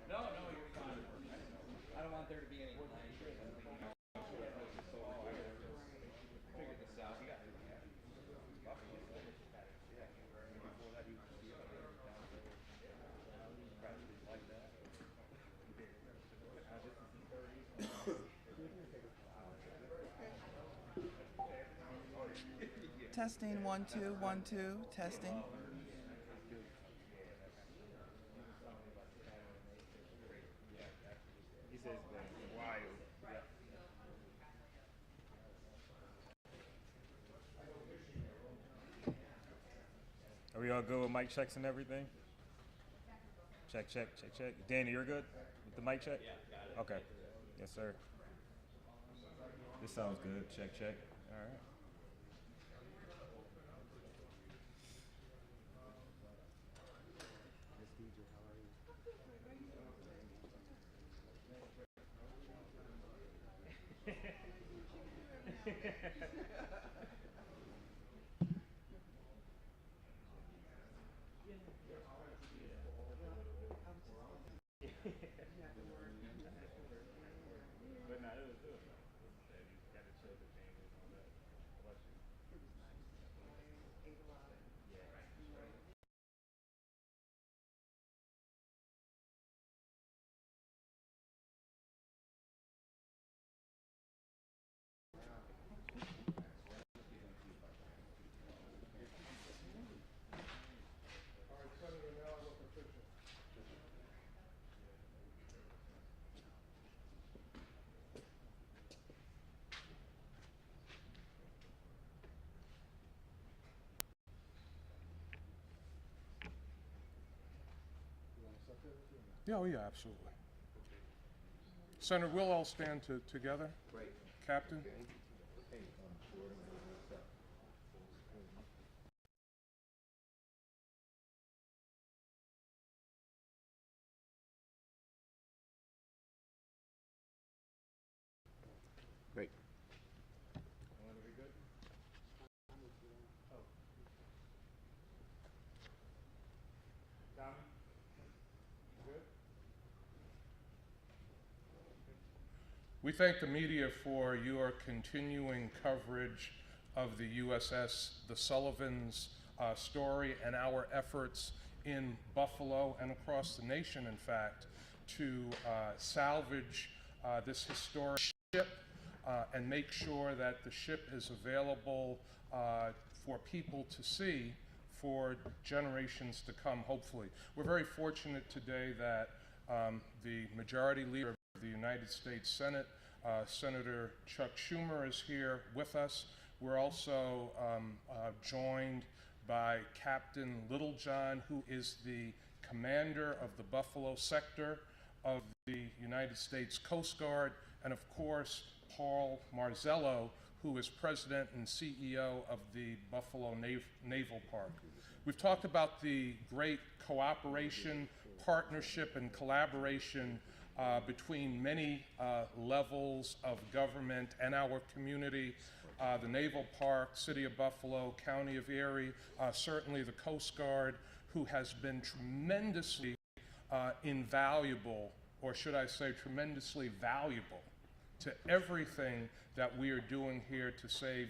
No, no, you're fine. I don't want there to be any language. Figure this out. You got Testing, 1 2 1 2 testing. He says wild. Are we all good with mic checks and everything? Check, check, check, check. Danny, you're good with the mic check? Yeah, got it. Okay. Yes, sir. This sounds good. Check, check. All right. But no, it was nice. You got to chill the family and all that. How about you? Yeah, oh yeah, absolutely. Senator, we'll all stand together. Great. Captain? Great. We thank the media for your continuing coverage of the USS The Sullivans story and our efforts in Buffalo and across the nation, in fact, to salvage this historic ship and make sure that the ship is available for people to see for generations to come, hopefully. We're very fortunate today that the majority leader of the United States Senate, Senator Chuck Schumer, is here with us. We're also joined by Captain Littlejohn, who is the commander of the Buffalo sector of the United States Coast Guard, and of course, Paul Marzello, who is president and CEO of the Buffalo Naval Park. We've talked about the great cooperation, partnership, and collaboration between many levels of government and our community, the Naval Park, City of Buffalo, County of Erie, certainly the Coast Guard, who has been tremendously invaluable, or should I say tremendously valuable, to everything that we are doing here to save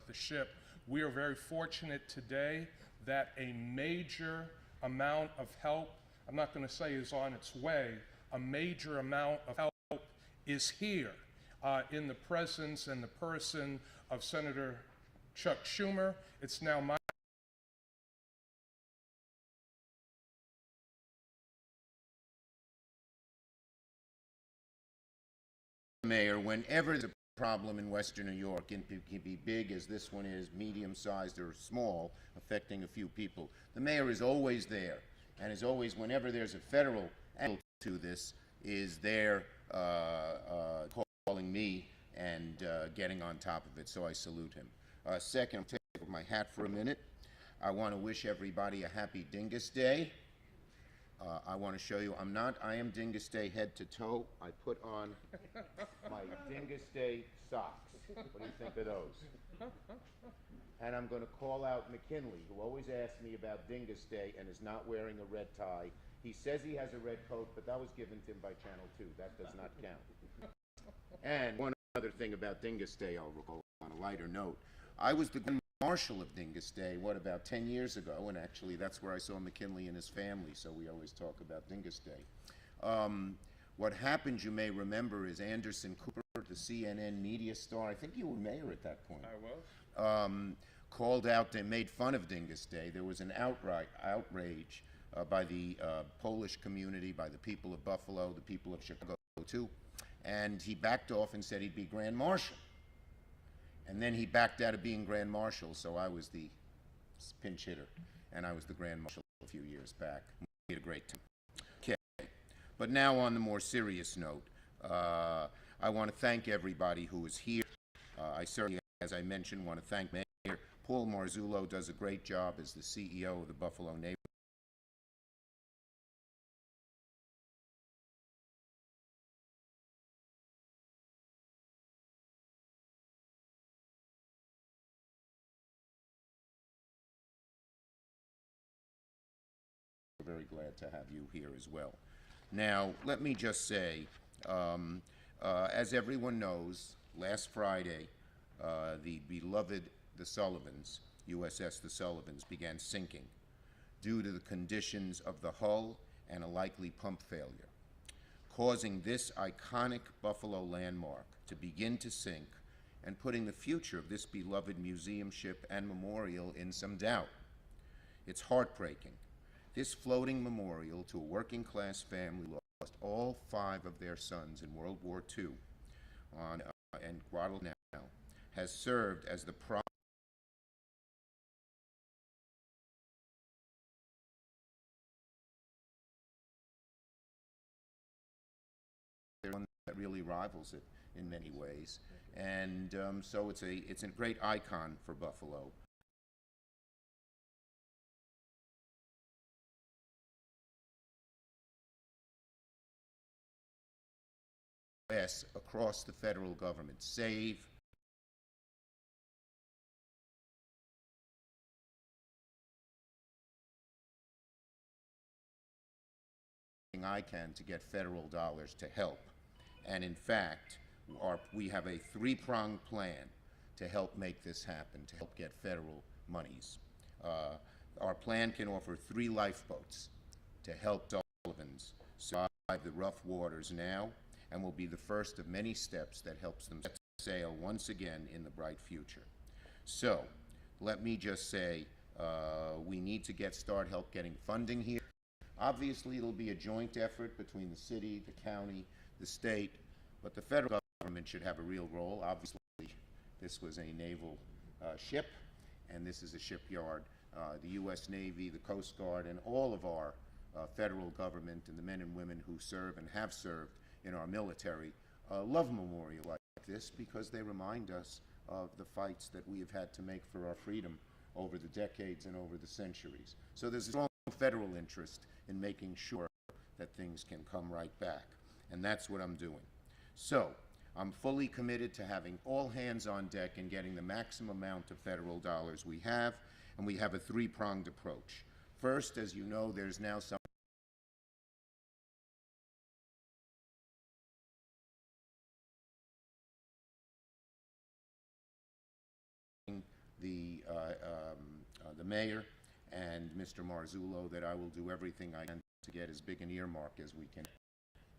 the ship. We are very fortunate today that a major amount of help, I'm not going to say is on its way, a major amount of help is here in the presence and the person of Senator Chuck Schumer. It's now my Mayor, whenever there's a problem in Western New York, and it can be big as this one is, medium-sized or small, affecting a few people, the mayor is always there, and is always, whenever there's a federal angle to this, is there calling me and getting on top of it, so I salute him. Second, I'll take off my hat for a minute. I want to wish everybody a happy Dingus Day. I want to show you, I am Dingus Day head to toe. I put on my Dingus Day socks. What do you think of those? And I'm going to call out McKinley, who always asks me about Dingus Day and is not wearing a red tie. He says he has a red coat, but that was given to him by Channel 2. That does not count. And one other thing about Dingus Day, I'll recall on a lighter note. I was the Grand Marshal of Dingus Day, what, about 10 years ago, and actually that's where I saw McKinley and his family, so we always talk about Dingus Day. What happened, you may remember, is Anderson Cooper, the CNN media star, I think you were mayor at that point. I was. Called out, they made fun of Dingus Day. There was an outrage by the Polish community, by the people of Buffalo, the people of Chicago too, and he backed off and said he'd be Grand Marshal. And then he backed out of being Grand Marshal, so I was the pinch hitter, and I was the Grand Marshal a few years back. We had a great time. Okay, but now on the more serious note, I want to thank everybody who is here. I certainly, as I mentioned, want to thank Mayor Paul Marzullo. Does a great job as the CEO of the Buffalo Naval We're very glad to have you here as well. Now, let me just say, as everyone knows, last Friday, the beloved The Sullivans, USS The Sullivans, began sinking due to the conditions of the hull and a likely pump failure, causing this iconic Buffalo landmark to begin to sink and putting the future of this beloved museum ship and memorial in some doubt. It's heartbreaking. This floating memorial to a working-class family lost all 5 of their sons in World War II and Guadalcanal has served as the pride that really rivals it in many ways, and so it's a great icon for Buffalo. Across the federal government, save I can to get federal dollars to help. And in fact, we have a 3-pronged plan to help make this happen, to help get federal monies. Our plan can offer 3 lifeboats to help Sullivans survive the rough waters now, and will be the first of many steps that helps them set sail once again in the bright future. So, let me just say, we need to start help getting funding here. Obviously, it'll be a joint effort between the city, the county, the state, but the federal government should have a real role. Obviously, this was a naval ship, and this is a shipyard. The U.S. Navy, the Coast Guard, and all of our federal government and the men and women who serve and have served in our military love memorials like this because they remind us of the fights that we have had to make for our freedom over the decades and over the centuries. So there's a strong federal interest in making sure that things can come right back, and that's what I'm doing. So I'm fully committed to having all hands on deck and getting the maximum amount of federal dollars we have, and we have a 3-pronged approach. First, as you know, there's now some the mayor and Mr. Marzullo that I will do everything I can to get as big an earmark as we can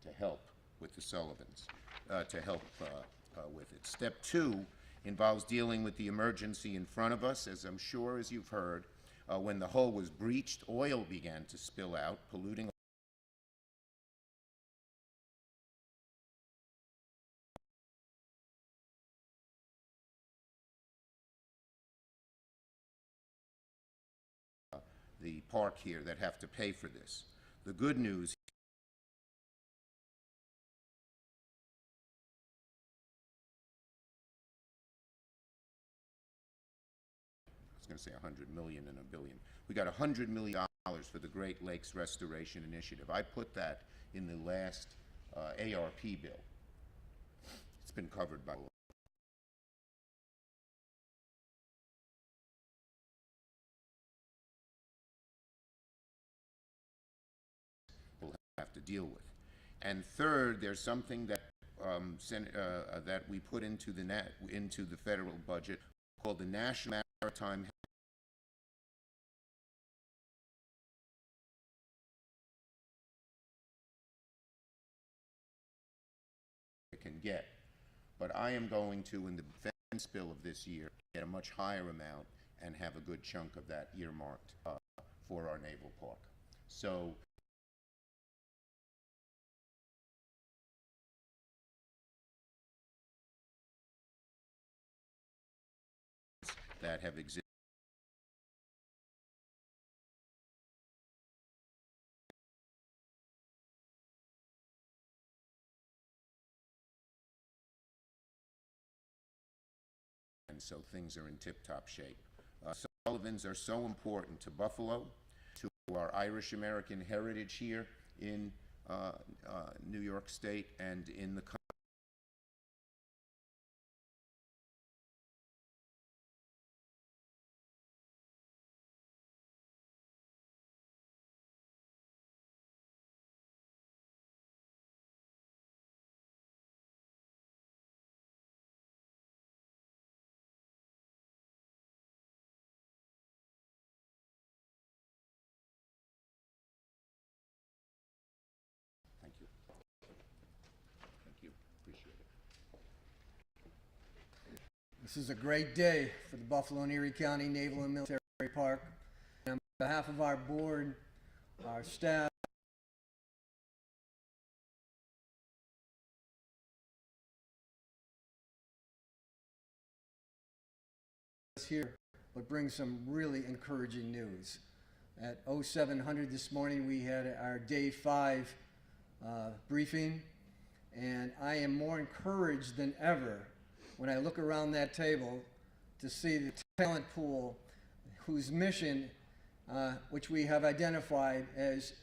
to help with the Sullivans, with it. Step 2 involves dealing with the emergency in front of us. As I'm sure as you've heard, when the hull was breached, oil began to spill out, polluting the park here that have to pay for this. The good news I was going to say 100 million and a billion. We got $100 million for the Great Lakes Restoration Initiative. I put that in the last ARP bill. It's been covered by deal with. And third, there's something that that we put into the federal budget called the National Maritime can get. But I am going to, in the defense bill of this year, get a much higher amount and have a good chunk of that earmarked for our naval park. So that have existed. And so things are in tip-top shape. Sullivans are so important to Buffalo, to our Irish-American heritage here in New York State and in the country. Thank you. Thank you. Appreciate it. This is a great day for the Buffalo and Erie County Naval and Military Park. And on behalf of our board, our staff, here, but bring some really encouraging news. At 0700 this morning, we had our day 5 briefing, and I am more encouraged than ever when I look around that table to see the talent pool whose mission, which we have identified as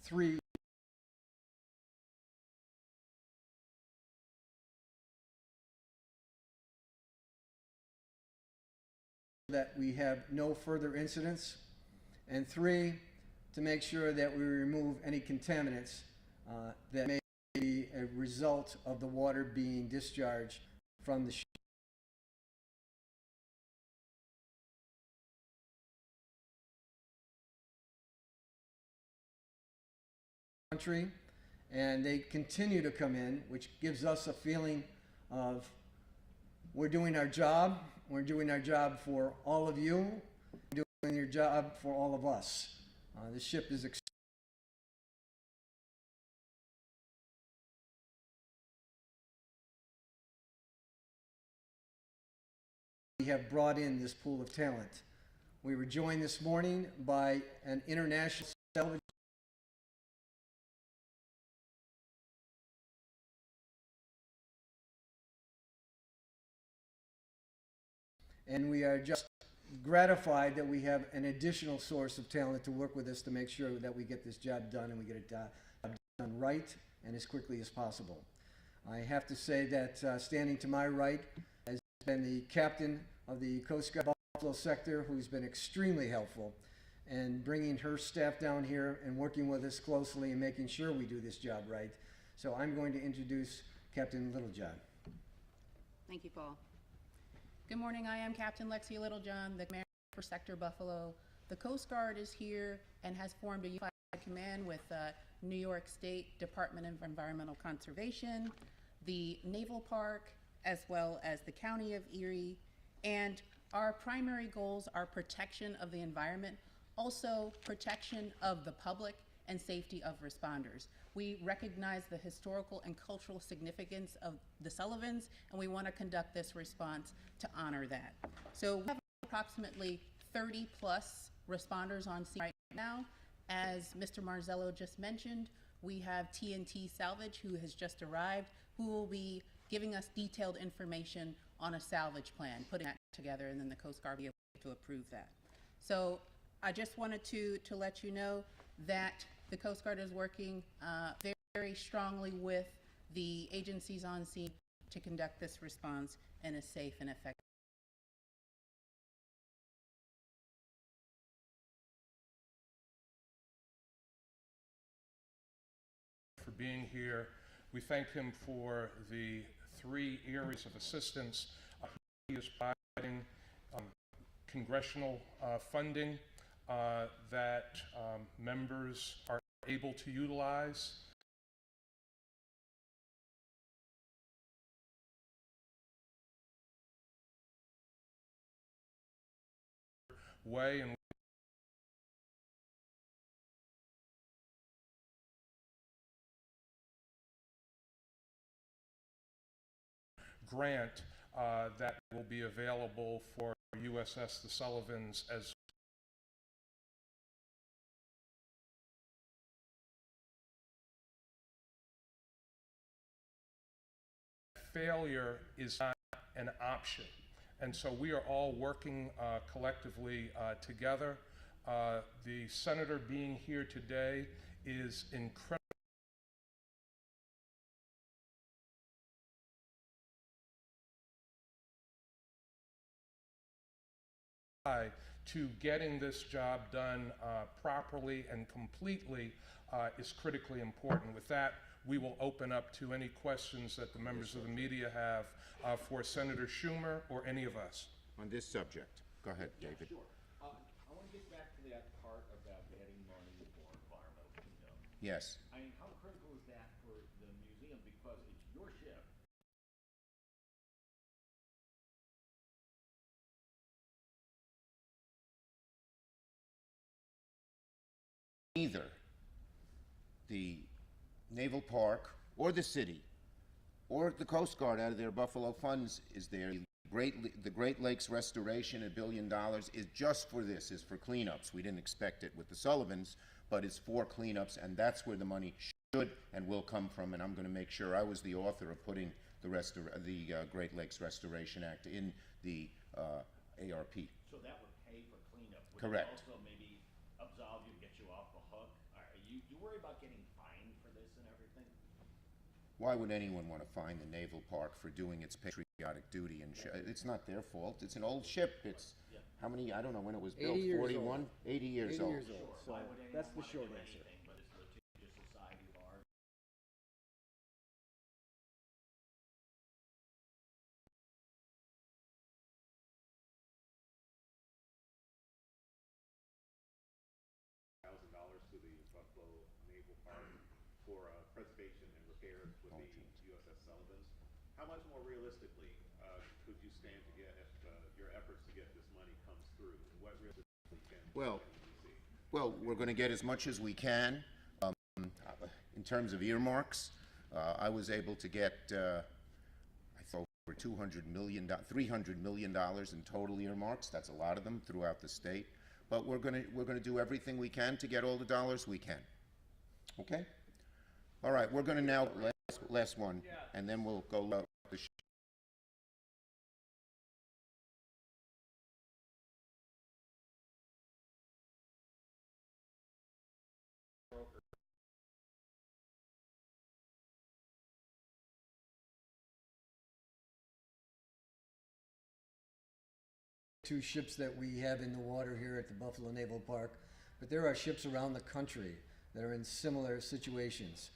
3 that we have no further incidents, and 3, to make sure that we remove any contaminants that may be a result of the water being discharged from the country, and they continue to come in, which gives us a feeling of we're doing our job. We're doing our job for all of you, doing your job for all of us. The ship is we have brought in this pool of talent. We were joined this morning by an international salvage and we are just gratified that we have an additional source of talent to work with us to make sure that we get this job done and we get it done right and as quickly as possible. I have to say that standing to my right has been the captain of the Coast Guard Buffalo sector, who's been extremely helpful in bringing her staff down here and working with us closely and making sure we do this job right. So I'm going to introduce Captain Littlejohn. Thank you, Paul. Good morning. I am Captain Lexi Littlejohn, the commander for Sector Buffalo. The Coast Guard is here and has formed a unified command with New York State Department of Environmental Conservation, the Naval Park, as well as the County of Erie. And our primary goals are protection of the environment, also protection of the public and safety of responders. We recognize the historical and cultural significance of the Sullivans, and we want to conduct this response to honor that. So we have approximately 30 plus responders on scene right now. As Mr. Marzello just mentioned, we have TNT Salvage, who has just arrived, who will be giving us detailed information on a salvage plan, putting that together, and then the Coast Guard will be able to approve that. So I just wanted to let you know that the Coast Guard is working very strongly with the agencies on scene to conduct this response in a safe and effective for being here. We thank him for the 3 areas of assistance he is providing, congressional funding that members are able to utilize. Way and grant that will be available for USS The Sullivans as failure is not an option. And so we are all working collectively together. The senator being here today is incredible. To getting this job done properly and completely is critically important. With that, we will open up to any questions that the members of the media have for Senator Schumer or any of us. On this subject. Go ahead, David. Sure. I want to get back to that part about getting money for environmental cleanup. Yes. I mean, how critical is that for the museum? Because it's your ship. Either the Naval Park or the city or the Coast Guard out of their Buffalo funds is there. The Great Lakes restoration, $1 billion, is just for this, is for cleanups. We didn't expect it with the Sullivans, but it's for cleanups, and that's where the money should and will come from, and I'm going to make sure. I was the author of putting the Great Lakes Restoration Act in the ARP. So that would pay for cleanup. Would Correct. it also maybe absolve you, get you off the hook? Are you worry about getting fined for this and everything? Why would anyone want to fine the Naval Park for doing its patriotic duty? And it's not their fault. It's an old ship. It's how many? I don't know when it was built. 41, 80 years old. So that's the short answer. Anything, but it's a litigious society large. To the Buffalo Naval Park for preservation and repairs with the USS Sullivans. How much more realistically could you stand to get if your efforts to get this money comes through? And what realistically can Well, we see? well, we're going to get as much as we can. In terms of earmarks, I was able to get, I thought, over $300 million in total earmarks. That's a lot of them throughout the state. But we're going to do everything we can to get all the dollars we can. Okay? All right, we're going to now, last one, and then we'll go the Two ships that we have in the water here at the Buffalo Naval Park, but there are ships around the country that are in similar situations.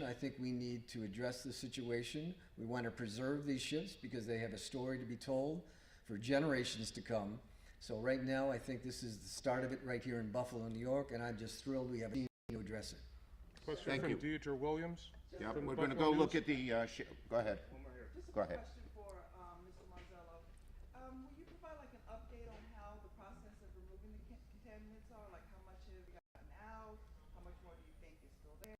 I think we need to address the situation. We want to preserve these ships because they have a story to be told for generations to come. So right now, I think this is the start of it right here in Buffalo, New York, and I'm just thrilled we have a team to address it. Question Thank from you. Deidre Williams. Yeah, from we're going to Buffalo go look News. at the ship. Go ahead. Just Go a ahead. question for Mr. Marzello. Will you provide like an update on how the process of removing the contaminants are? Like how much have you gotten out? How much more do you think is still there?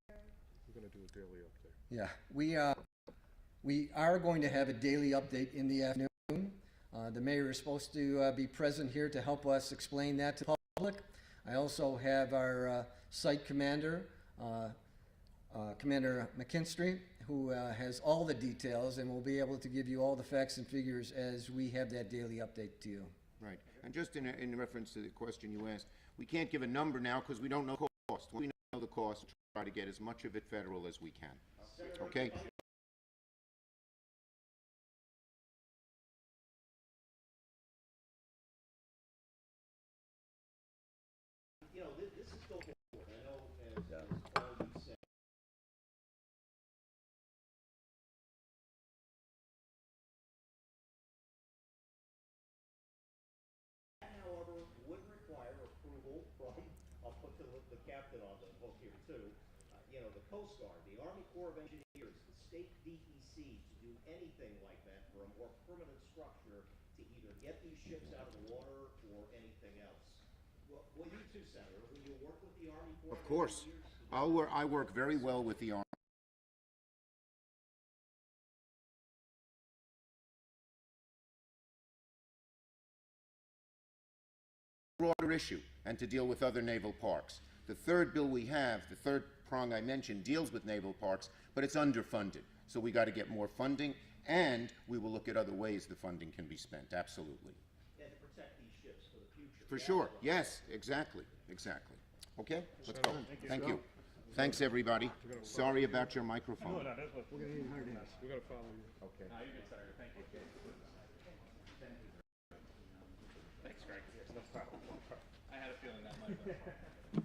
We're going to do a daily update. Yeah, we are going to have a daily update in the afternoon. The mayor is supposed to be present here to help us explain that to the public. I also have our site commander, Commander McKinstry, who has all the details and will be able to give you all the facts and figures as we have that daily update to you. Right. And just in reference to the question you asked, we can't give a number now because we don't know the cost. When we know the cost, try to get as much of it federal as we can. Okay? you know, this is still forward. I know, as Paul, you said, that, however, would require approval from, I'll put the captain on the hook here too, you know, the Coast Guard, the Army Corps of Engineers, the state DEC, to do anything like that for a more permanent structure to either get these ships out of the water or anything else. Well, you too, Senator, will you work with the Army Corps Of course. Engineers? I work very well with the Army. Broader issue and to deal with other naval parks. The third bill we have, the third prong I mentioned, deals with naval parks, but it's underfunded. So we got to get more funding, and we will look at other ways the funding can be spent. Absolutely. And to protect these ships for the future. For sure. Yes, exactly. Exactly. Okay? Let's go. Thank you. Thanks, everybody. Sorry about your microphone. No, that's what. We gotta follow you. Okay. No, you're good, Senator. Thank you. Thanks, Greg. I had a feeling that might have been a problem.